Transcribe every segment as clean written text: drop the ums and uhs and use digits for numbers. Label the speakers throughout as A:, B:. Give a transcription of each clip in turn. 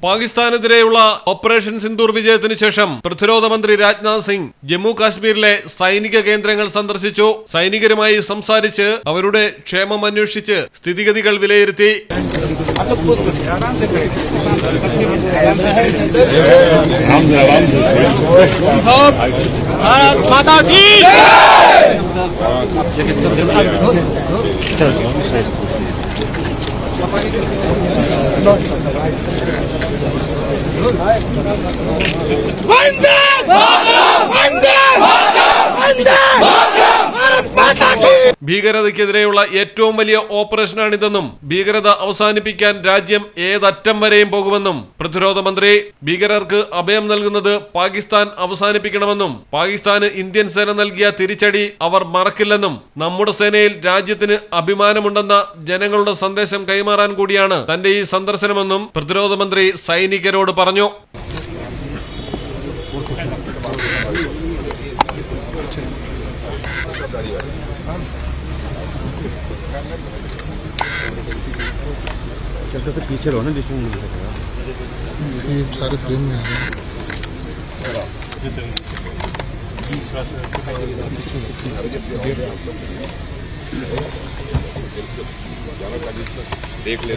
A: പാകിസ്ഥാനെതിരെയുള്ള operation Sindoor വിജയത്തിന് ശേഷം പ്രതിരോധ മന്ത്രി രാജ്നാഥ് സിംഗ് ജമ്മു കാശ്മീരിലെ സൈനിക കേന്ദ്രങ്ങൾ സന്ദർശിച്ചു. സൈനികരുമായി സംസാരിച്ച് അവരുടെ ക്ഷേമം അന്വേഷിച്ച് സ്ഥിതിഗതികൾ വിലയിരുത്തി. ഭീകരതയ്ക്കെതിരെയുള്ള ഏറ്റവും വലിയ ഓപ്പറേഷനാണിതെന്നും ഭീകരത അവസാനിപ്പിക്കാൻ രാജ്യം ഏതറ്റം വരെയും പോകുമെന്നും പ്രതിരോധ മന്ത്രി. ഭീകരർക്ക് അഭയം നൽകുന്നത് പാകിസ്ഥാൻ അവസാനിപ്പിക്കണമെന്നും പാകിസ്ഥാന് ഇന്ത്യൻ സേന നൽകിയ തിരിച്ചടി അവർ മറക്കില്ലെന്നും നമ്മുടെ സേനയിൽ രാജ്യത്തിന് അഭിമാനമുണ്ടെന്ന ജനങ്ങളുടെ സന്ദേശം കൈമാറാൻ കൂടിയാണ് തന്റെ ഈ സന്ദർശനമെന്നും പ്രതിരോധ മന്ത്രി സൈനികരോട് പറഞ്ഞു.
B: तो पीछे रहो ना, डिस्टेंस मिल सकेगा।
C: ये सारे फ्रेम में आ रहे
D: देख ले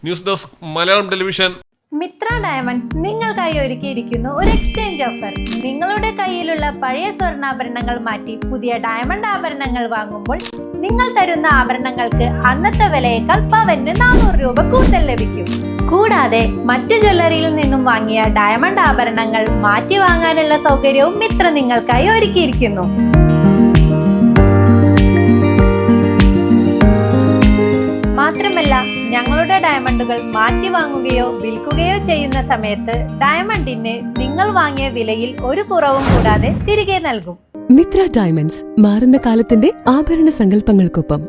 A: news desk Malayalam television.
E: Mithra diamonds നിങ്ങൾക്കായി ഒരുക്കിയിരിക്കുന്നു ഒരു എക്സ്ചേഞ്ച് ഓഫർ. നിങ്ങളുടെ കയ്യിലുള്ള പഴയ സ്വർണ്ണാഭരണങ്ങൾ മാറ്റി പുതിയ ഡയമണ്ട് ആഭരണങ്ങൾ വാങ്ങുമ്പോൾ നിങ്ങൾ തരുന്ന ആഭരണങ്ങൾക്ക് അന്നത്തെ വിലയേക്കാൾ പവന് 400 രൂപ കൂടുതൽ ലഭിക്കും. കൂടാതെ മറ്റു ജ്വല്ലറിയിൽ നിന്നും വാങ്ങിയ ഡയമണ്ട് ആഭരണങ്ങൾ മാറ്റി വാങ്ങാനുള്ള സൗകര്യവും മിത്ര നിങ്ങൾക്കായി ഒരുക്കിയിരിക്കുന്നു. മാത്രമല്ല, ഞങ്ങളുടെ ഡയമണ്ടുകൾ മാറ്റി വാങ്ങുകയോ വിൽക്കുകയോ ചെയ്യുന്ന സമയത്ത് ഡയമണ്ടിന് നിങ്ങൾ വാങ്ങിയ വിലയിൽ ഒരു കുറവും കൂടാതെ തിരികെ നൽകും.
F: മിത്ര ഡയമണ്ട്സ്, മാറുന്ന കാലത്തിന്റെ ആഭരണ സങ്കല്പങ്ങൾക്കൊപ്പം.